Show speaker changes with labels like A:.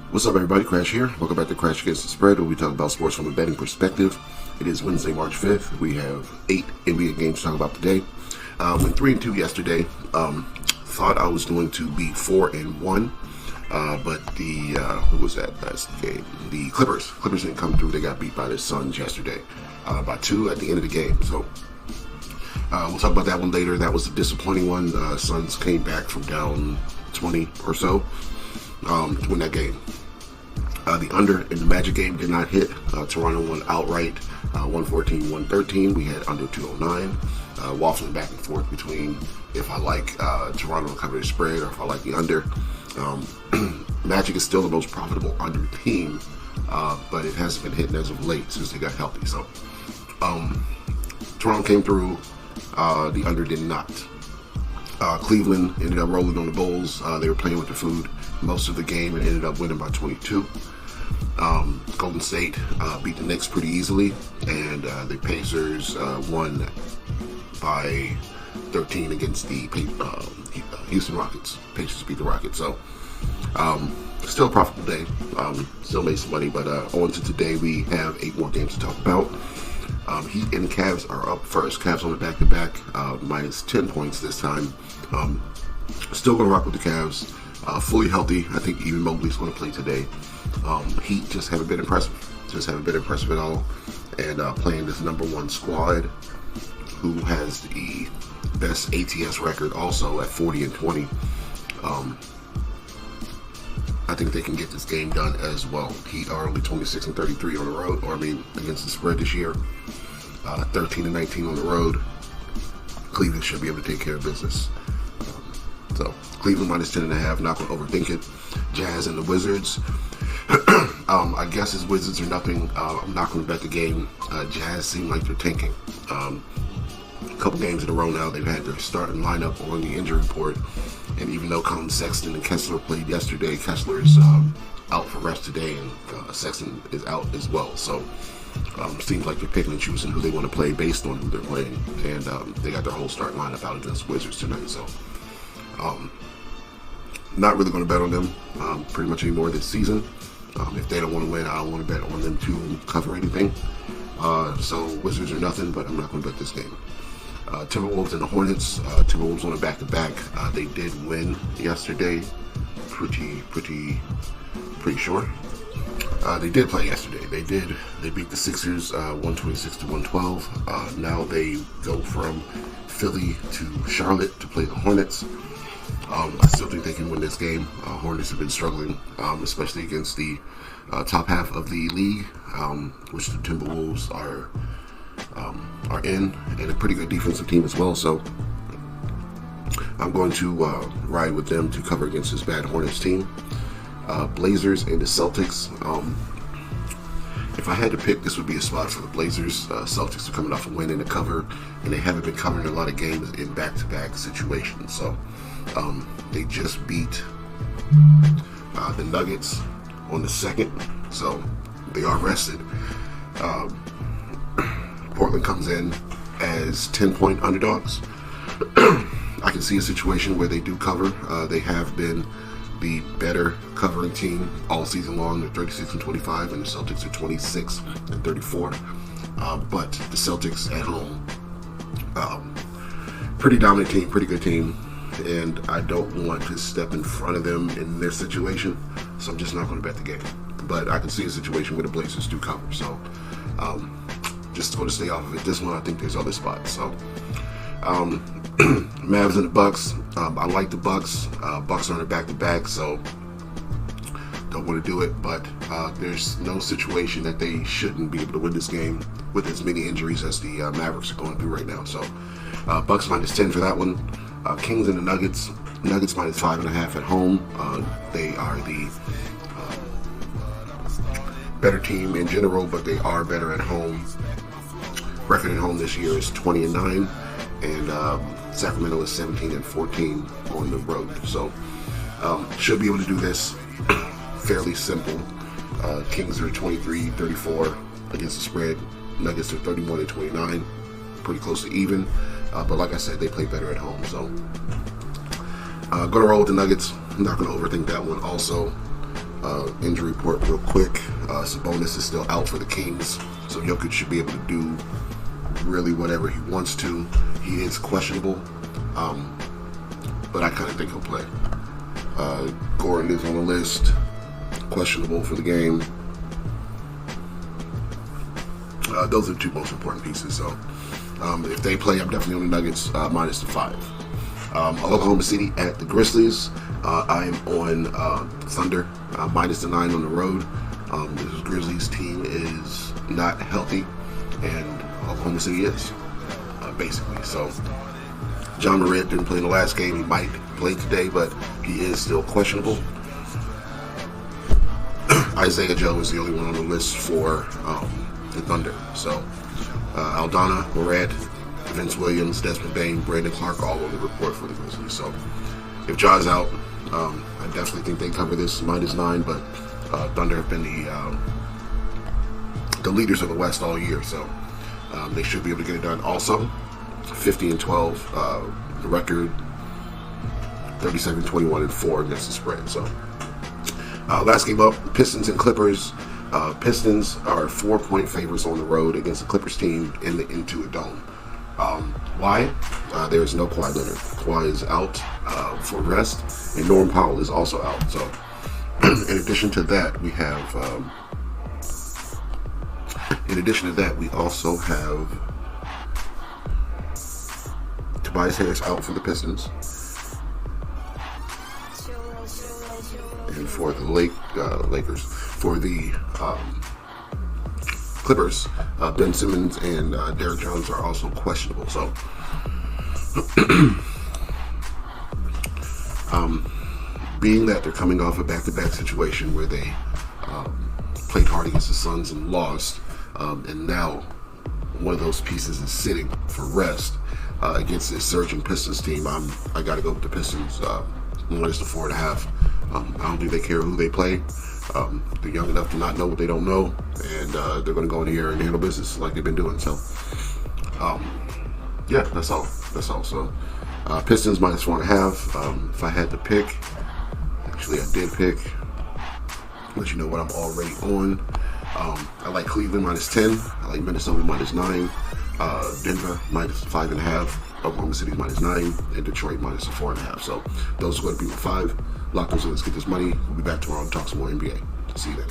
A: What's up, everybody? Crash here. Welcome back to Crash Against the Spread, where we talk about sports from a betting perspective. It is Wednesday, March 5th. We have 8 NBA games to talk about today. Went 3-2 yesterday. Thought I was going to be 4-1, but who was that last game? The Clippers. Clippers didn't come through. They got beat by the Suns yesterday by 2 at the end of the game. So we'll talk about that one later. That was a disappointing one. Suns came back from down 20 or so to win that game. The under in the Magic game did not hit. Toronto won outright, 114-113. We had under 209. Waffling back and forth between if I like Toronto to cover the spread or if I like the under. Magic is still the most profitable under team, but it hasn't been hitting as of late since they got healthy. So Toronto came through. The under did not. Cleveland ended up rolling on the Bulls. They were playing with the food most of the game and ended up winning by 22. Golden State beat the Knicks pretty easily, and the Pacers won by 13 against the Houston Rockets. Pacers beat the Rockets, so still a profitable day. Still made some money, but on to today, we have 8 more games to talk about. Heat and Cavs are up first. Cavs on the back-to-back, minus 10 points this time. Still going to rock with the Cavs. Fully healthy. I think even Mobley's going to play today. Heat just haven't been impressive. At all. And playing this number 1 squad, who has the best ATS record also at 40-20. I think they can get this game done as well. Heat are only 26-33 on the road, against the spread this year. 13-19 on the road. Cleveland should be able to take care of business. So Cleveland minus 10.5. Not going to overthink it. Jazz and the Wizards. I guess as Wizards are nothing. I'm not going to bet the game. Jazz seem like they're tanking. A couple games in a row now, they've had their starting lineup on the injury report. And even though Colin Sexton and Kessler played yesterday, Kessler's out for rest today, and Sexton is out as well. So seems like they're picking and choosing who they want to play based on who they're playing. And they got their whole starting lineup out against Wizards tonight. So not really going to bet on them pretty much anymore this season. If they don't want to win, I don't want to bet on them to cover anything. So Wizards are nothing, but I'm not going to bet this game. Timberwolves and the Hornets. Timberwolves on a back-to-back. They did win yesterday. Pretty sure. They did play yesterday. They beat the Sixers 126-112. Now they go from Philly to Charlotte to play the Hornets. I still think they can win this game. Hornets have been struggling, especially against the top half of the league, which the Timberwolves are in, and a pretty good defensive team as well. So I'm going to ride with them to cover against this bad Hornets team. Blazers and the Celtics. If I had to pick, this would be a spot for the Blazers. Celtics are coming off a win in the cover, and they haven't been covering a lot of games in back-to-back situations. So they just beat the Nuggets on the 2nd, so they are rested. Portland comes in as 10-point underdogs. I can see a situation where they do cover. They have been the better covering team all season long. They're 36-25, and the Celtics are 26-34. But the Celtics at home, pretty dominant team, pretty good team, and I don't want to step in front of them in their situation, so I'm just not going to bet the game. But I can see a situation where the Blazers do cover, so just going to stay off of it. This one, I think there's other spots. So Mavs and the Bucks. I like the Bucks. Bucks are on a back-to-back, so don't want to do it. But there's no situation that they shouldn't be able to win this game with as many injuries as the Mavericks are going through right now. So Bucks minus 10 for that one. Kings and the Nuggets. Nuggets minus 5.5 at home. They are the better team in general, but they are better at home. Record at home this year is 20-9, and Sacramento is 17-14 on the road. So should be able to do this. Fairly simple. Kings are 23-34 against the spread. Nuggets are 31-29, pretty close to even. But like I said, they play better at home. So going to roll with the Nuggets. I'm not going to overthink that one. Also, Injury report real quick. Sabonis is still out for the Kings, so Jokic should be able to do really whatever he wants to. He is questionable, but I kind of think he'll play. Gordon is on the list, questionable for the game. Those are the two most important pieces. So if they play, I'm definitely on the Nuggets minus the 5. Oklahoma City at the Grizzlies. I am on Thunder minus the 9 on the road. This Grizzlies team is not healthy, and Oklahoma City is, basically. So John Morant didn't play in the last game. He might play today, but he is still questionable. Isaiah Joe is the only one on the list for the Thunder. So Aldana, Morant, Vince Williams, Desmond Bane, Brandon Clark, all on the report for the Grizzlies. So if Ja's out, I definitely think they cover this minus 9, but Thunder have been the leaders of the West all year, so they should be able to get it done. Also, 50-12 the record, 37-21-4 against the spread. So last game up, Pistons and Clippers. Pistons are 4-point favorites on the road against the Clippers team in the Intuit Dome. Why? There is no Kawhi Leonard. Kawhi is out for rest, and Norm Powell is also out. So, in addition to that, we also have Tobias Harris out for the Pistons, and for the Lakers, for the Clippers, Ben Simmons and Derrick Jones are also questionable. So, being that they're coming off a back-to-back situation where they played hard against the Suns and lost, and now one of those pieces is sitting for rest against this surging Pistons team, I got to go with the Pistons minus the 4.5. I don't think they care who they play. They're young enough to not know what they don't know, and they're going to go in here and handle business like they've been doing. So, yeah, that's all. So, Pistons minus 4.5. If I had to pick, actually I did pick. Let you know what I'm already on. I like Cleveland minus 10. I like Minnesota minus 9. Denver minus 5.5. Oklahoma City minus 9, and Detroit minus 4.5. So those are going to be my 5. Lock those in. Let's get this money. We'll be back tomorrow to talk some more NBA. See you then.